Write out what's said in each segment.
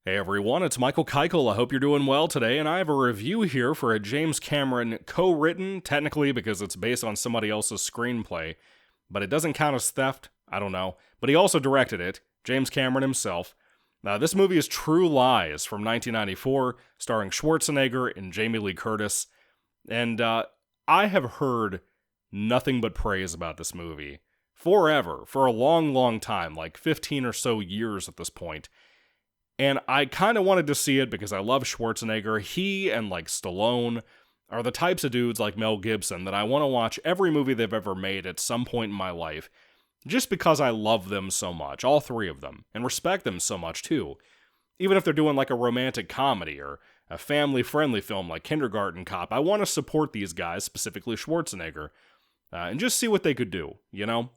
Hey everyone, it's Michael Kikle. I hope you're doing well today, and I have a review here for a James Cameron co-written, technically because it's based on somebody else's screenplay, but it doesn't count as theft, I don't know, but he also directed it, James Cameron himself. Now, this movie is True Lies from 1994, starring Schwarzenegger and Jamie Lee Curtis, and I have heard nothing but praise about this movie forever, for a long, long time, like 15 or so years at this point. And I kind of wanted to see it because I love Schwarzenegger. He and like Stallone are the types of dudes like Mel Gibson that I want to watch every movie they've ever made at some point in my life, just because I love them so much, all three of them, and respect them so much too. Even if they're doing like a romantic comedy or a family-friendly film like Kindergarten Cop, I want to support these guys, specifically Schwarzenegger, and just see what they could do, you know?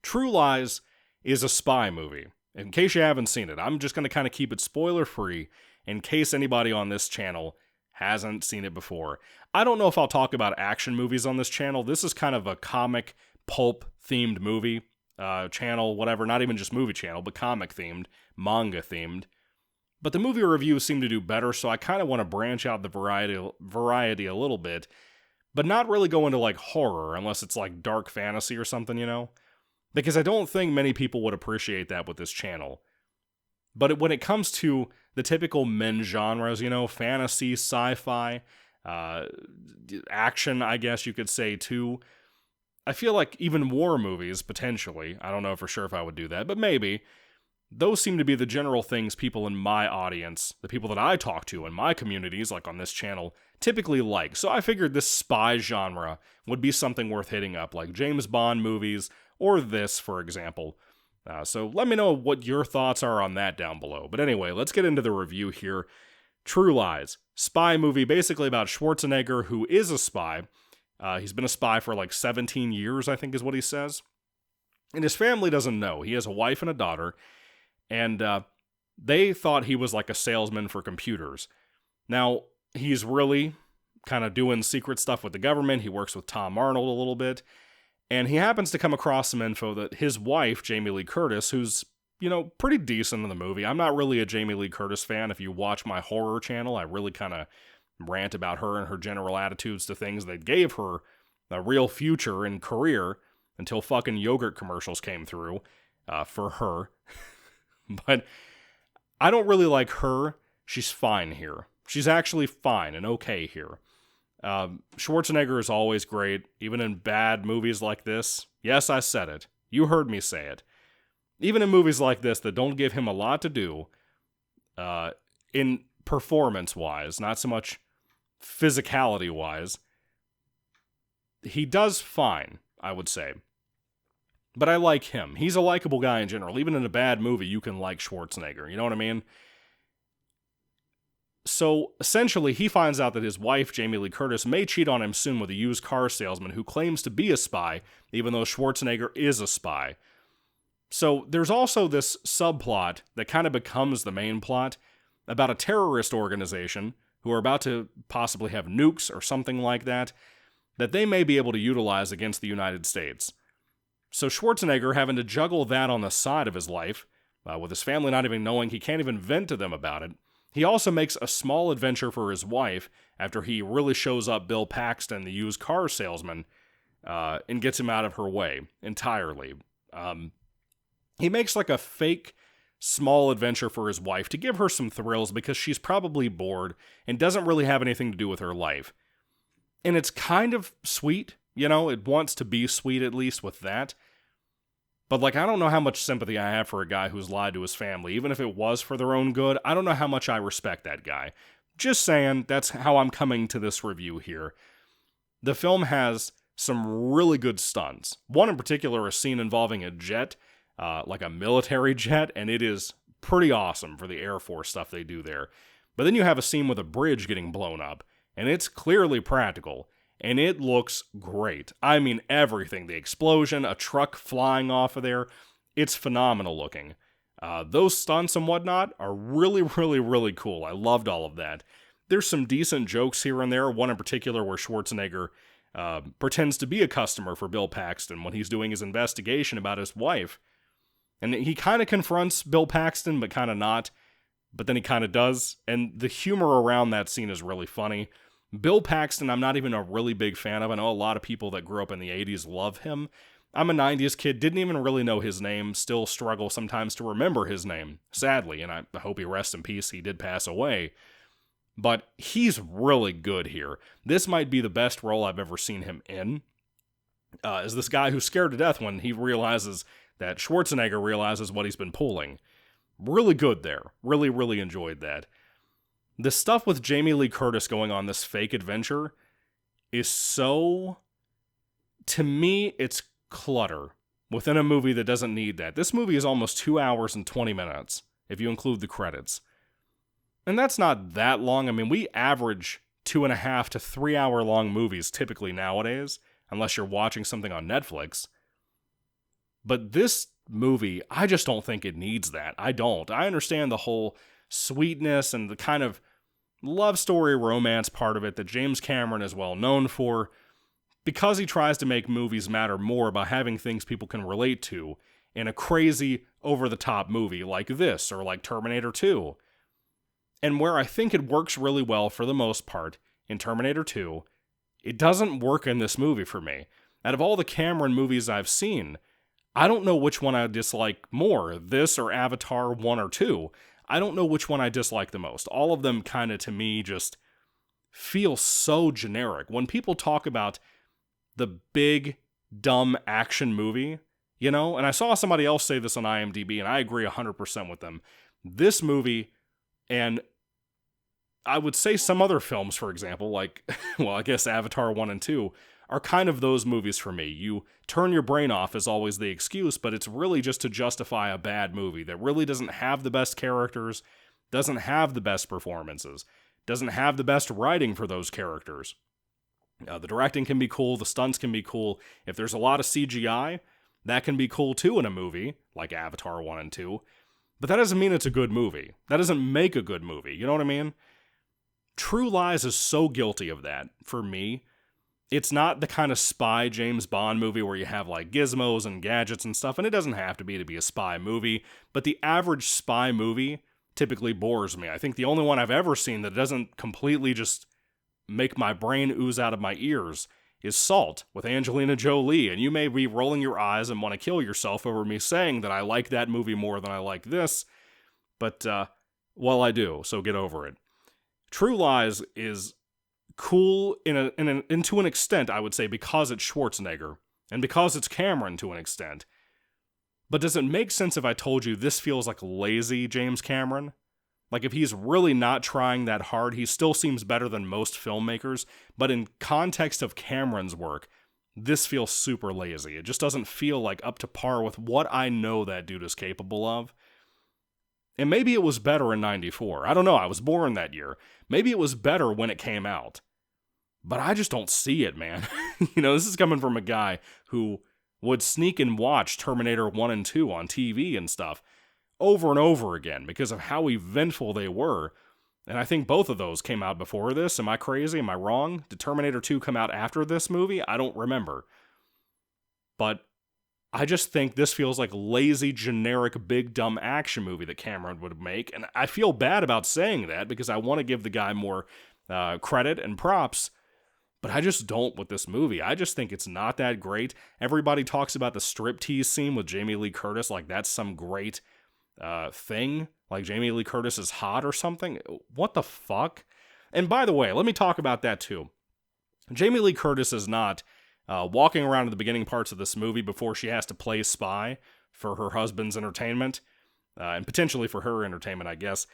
True Lies is a spy movie. In case you haven't seen it, I'm just going to kind of keep it spoiler-free in case anybody on this channel hasn't seen it before. I don't know if I'll talk about action movies on this channel. This is kind of a comic pulp-themed movie channel, whatever. Not even just movie channel, but comic-themed, manga-themed. But the movie reviews seem to do better, so I kind of want to branch out the variety a little bit, but not really go into like horror unless it's like dark fantasy or something, you know? Because I don't think many people would appreciate that with this channel. But when it comes to the typical men genres, you know, fantasy, sci-fi, action, I guess you could say too, I feel like even war movies, potentially, I don't know for sure if I would do that, but maybe, those seem to be the general things people in my audience, the people that I talk to in my communities, like on this channel, typically like. So I figured this spy genre would be something worth hitting up, like James Bond movies, or this, for example. So let me know what your thoughts are on that down below. But anyway, let's get into the review here. True Lies, spy movie basically about Schwarzenegger, who is a spy. He's been a spy for like 17 years, I think is what he says. And his family doesn't know. He has a wife and a daughter, and they thought he was like a salesman for computers. Now, he's really kind of doing secret stuff with the government. He works with Tom Arnold a little bit. And he happens to come across some info that his wife, Jamie Lee Curtis, who's, you know, pretty decent in the movie. I'm not really a Jamie Lee Curtis fan. If you watch my horror channel, I really kind of rant about her and her general attitudes to things that gave her a real future and career until fucking yogurt commercials came through for her. But I don't really like her. She's fine here. She's actually fine and okay here. Schwarzenegger is always great, even in bad movies like this. Yes, I said it. You heard me say it. Even in movies like this that don't give him a lot to do, in performance-wise, not so much physicality-wise, he does fine, I would say. But I like him. He's a likable guy in general. Even in a bad movie, you can like Schwarzenegger. You know what I mean? So, essentially, he finds out that his wife, Jamie Lee Curtis, may cheat on him soon with a used car salesman who claims to be a spy, even though Schwarzenegger is a spy. So, there's also this subplot that kind of becomes the main plot about a terrorist organization who are about to possibly have nukes or something like that they may be able to utilize against the United States. So, Schwarzenegger having to juggle that on the side of his life, with his family not even knowing, he can't even vent to them about it. He also makes a small adventure for his wife after he really shows up Bill Paxton, the used car salesman, and gets him out of her way entirely. He makes like a fake small adventure for his wife to give her some thrills because she's probably bored and doesn't really have anything to do with her life. And it's kind of sweet, you know, it wants to be sweet at least with that. But, like, I don't know how much sympathy I have for a guy who's lied to his family. Even if it was for their own good, I don't know how much I respect that guy. Just saying, that's how I'm coming to this review here. The film has some really good stunts. One in particular, a scene involving a jet, like a military jet, and it is pretty awesome for the Air Force stuff they do there. But then you have a scene with a bridge getting blown up, and it's clearly practical. And it looks great. I mean, everything. The explosion, a truck flying off of there. It's phenomenal looking. Those stunts and whatnot are really, really, really cool. I loved all of that. There's some decent jokes here and there. One in particular where Schwarzenegger pretends to be a customer for Bill Paxton when he's doing his investigation about his wife. And he kind of confronts Bill Paxton, but kind of not. but then he kind of does, and the humor around that scene is really funny. Bill Paxton, I'm not even a really big fan of. I know a lot of people that grew up in the 80s love him. I'm a 90s kid, didn't even really know his name, still struggle sometimes to remember his name, sadly, and I hope he rests in peace. He did pass away. But he's really good here. This might be the best role I've ever seen him in. Is this guy who's scared to death when he realizes that Schwarzenegger realizes what he's been pulling. Really good there. Really, really enjoyed that. The stuff with Jamie Lee Curtis going on this fake adventure is so... To me, it's clutter within a movie that doesn't need that. This movie is almost 2 hours and 20 minutes, if you include the credits. And that's not that long. I mean, we average 2.5 to 3 hour long movies typically nowadays, unless you're watching something on Netflix. But this movie, I just don't think it needs that. I don't. I understand the whole sweetness and the kind of love story romance part of it that James Cameron is well known for, because he tries to make movies matter more by having things people can relate to in a crazy, over-the-top movie like this, or like Terminator 2. And where I think it works really well for the most part in Terminator 2, it doesn't work in this movie for me. Out of all the Cameron movies I've seen, I don't know which one I dislike more, this or Avatar 1 or 2. I don't know which one I dislike the most. All of them kind of, to me, just feel so generic. When people talk about the big, dumb action movie, you know, and I saw somebody else say this on IMDb, and I agree 100% with them. This movie, and I would say some other films, for example, like, well, I guess Avatar 1 and 2, are kind of those movies for me. You turn your brain off is always the excuse, but it's really just to justify a bad movie that really doesn't have the best characters, doesn't have the best performances, doesn't have the best writing for those characters. The directing can be cool, the stunts can be cool. If there's a lot of CGI, that can be cool too in a movie, like Avatar 1 and 2. But that doesn't mean it's a good movie. That doesn't make a good movie, you know what I mean? True Lies is so guilty of that, for me. It's not the kind of spy James Bond movie where you have like gizmos and gadgets and stuff, and it doesn't have to be a spy movie, but the average spy movie typically bores me. I think the only one I've ever seen that doesn't completely just make my brain ooze out of my ears is Salt with Angelina Jolie, and you may be rolling your eyes and want to kill yourself over me saying that I like that movie more than I like this, but, well, I do, so get over it. True Lies is cool to an extent, I would say, because it's Schwarzenegger, and because it's Cameron to an extent. But does it make sense if I told you this feels like lazy James Cameron? Like, if he's really not trying that hard, he still seems better than most filmmakers, but in context of Cameron's work, this feels super lazy. It just doesn't feel like up to par with what I know that dude is capable of. And maybe it was better in 94. I don't know, I was born that year. Maybe it was better when it came out. But I just don't see it, man. You know, this is coming from a guy who would sneak and watch Terminator 1 and 2 on TV and stuff over and over again because of how eventful they were. And I think both of those came out before this. Am I crazy? Am I wrong? Did Terminator 2 come out after this movie? I don't remember. But I just think this feels like lazy, generic, big, dumb action movie that Cameron would make. And I feel bad about saying that because I want to give the guy more credit and props. But I just don't with this movie. I just think it's not that great. Everybody talks about the striptease scene with Jamie Lee Curtis like that's some great thing. Like Jamie Lee Curtis is hot or something. What the fuck? And by the way, let me talk about that too. Jamie Lee Curtis is not walking around in the beginning parts of this movie before she has to play spy for her husband's entertainment, and potentially for her entertainment, I guess.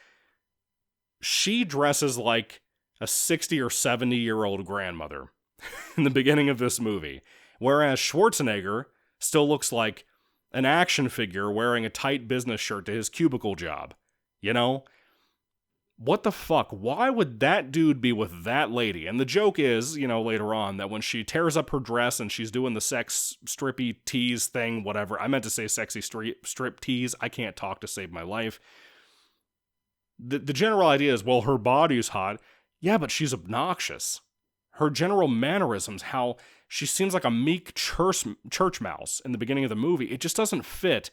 She dresses like a 60 or 70-year-old grandmother in the beginning of this movie, whereas Schwarzenegger still looks like an action figure wearing a tight business shirt to his cubicle job. You know? What the fuck? Why would that dude be with that lady? And the joke is, you know, later on, that when she tears up her dress and she's doing the sex strippy tease thing, whatever. I meant to say sexy strip tease. I can't talk to save my life. The general idea is, well, her body's hot. Yeah, but she's obnoxious. Her general mannerisms, how she seems like a meek church mouse in the beginning of the movie, it just doesn't fit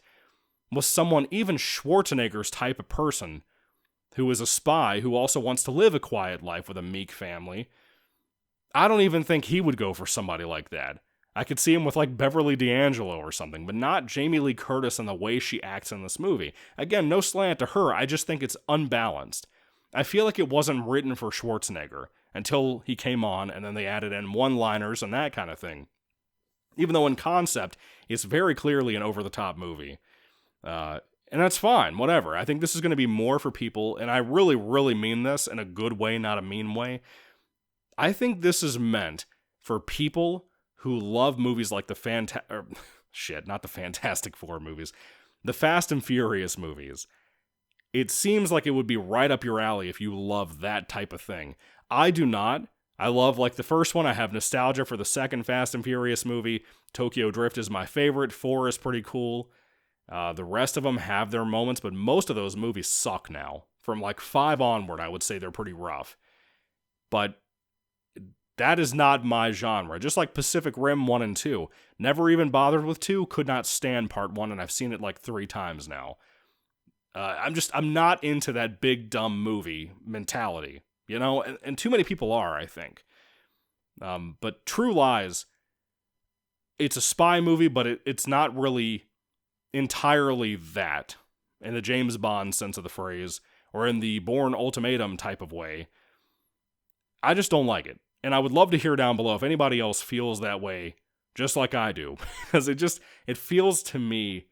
with someone, even Schwarzenegger's type of person, who is a spy who also wants to live a quiet life with a meek family. I don't even think he would go for somebody like that. I could see him with like Beverly D'Angelo or something, but not Jamie Lee Curtis and the way she acts in this movie. Again, no slant to her, I just think it's unbalanced. I feel like it wasn't written for Schwarzenegger until he came on, and then they added in one-liners and that kind of thing. Even though in concept, it's very clearly an over-the-top movie. And that's fine, whatever. I think this is going to be more for people, and I really, really mean this in a good way, not a mean way. I think this is meant for people who love movies like not the Fantastic Four movies, the Fast and Furious movies. It seems like it would be right up your alley if you love that type of thing. I do not. I love, like, the first one. I have nostalgia for the second Fast and Furious movie. Tokyo Drift is my favorite. 4 is pretty cool. The rest of them have their moments, but most of those movies suck now. From, like, 5 onward, I would say they're pretty rough. But that is not my genre. Just like Pacific Rim 1 and 2. Never even bothered with 2. Could not stand part 1, and I've seen it, like, 3 times now. I'm not into that big, dumb movie mentality. You know, and too many people are, I think. But True Lies, it's a spy movie, but it's not really entirely that, in the James Bond sense of the phrase, or in the Bourne Ultimatum type of way. I just don't like it. And I would love to hear down below if anybody else feels that way, just like I do. Because it feels to me,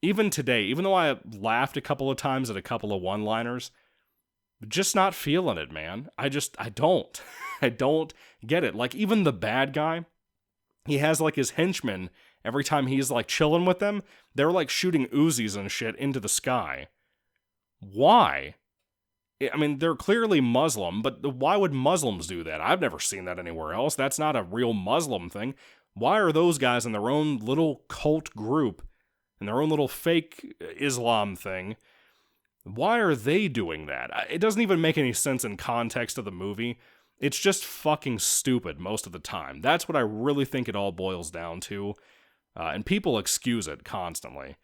even today, even though I laughed a couple of times at a couple of one-liners, just not feeling it, man. I don't. I don't get it. Like, even the bad guy, he has, like, his henchmen, every time he's, like, chilling with them, they're, like, shooting Uzis and shit into the sky. Why? I mean, they're clearly Muslim, but why would Muslims do that? I've never seen that anywhere else. That's not a real Muslim thing. Why are those guys in their own little cult group, in their own little fake Islam thing, why are they doing that? It doesn't even make any sense in context of the movie. It's just fucking stupid most of the time. That's what I really think it all boils down to. And people excuse it constantly.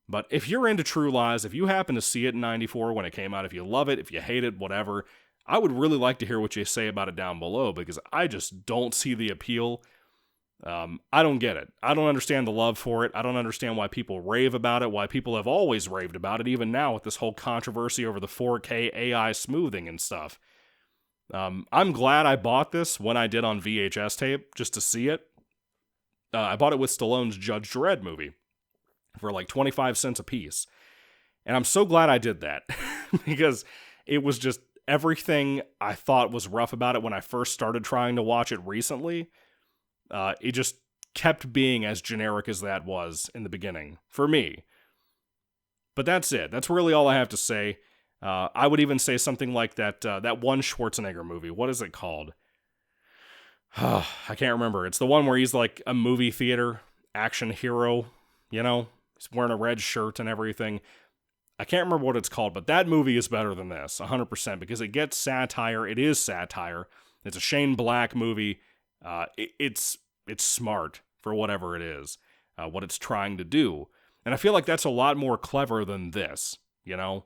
But if you're into True Lies, if you happen to see it in 94 when it came out, if you love it, if you hate it, whatever, I would really like to hear what you say about it down below, because I just don't see the appeal. I don't get it. I don't understand the love for it. I don't understand why people rave about it, why people have always raved about it, even now with this whole controversy over the 4K AI smoothing and stuff. I'm glad I bought this when I did on VHS tape, just to see it. I bought it with Stallone's Judge Dredd movie for like 25 cents a piece. And I'm so glad I did that, because it was just everything I thought was rough about it when I first started trying to watch it recently. It just kept being as generic as that was in the beginning, for me. But that's it. That's really all I have to say. I would even say something like that one Schwarzenegger movie. What is it called? I can't remember. It's the one where he's like a movie theater action hero, you know? He's wearing a red shirt and everything. I can't remember what it's called, but that movie is better than this, 100%, because it gets satire. It is satire. It's a Shane Black movie. It's smart for whatever it is, what it's trying to do. And I feel like that's a lot more clever than this, you know?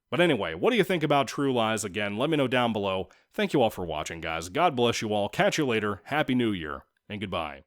But anyway, what do you think about True Lies? Again, let me know down below. Thank you all for watching, guys. God bless you all. Catch you later. Happy New Year, and goodbye.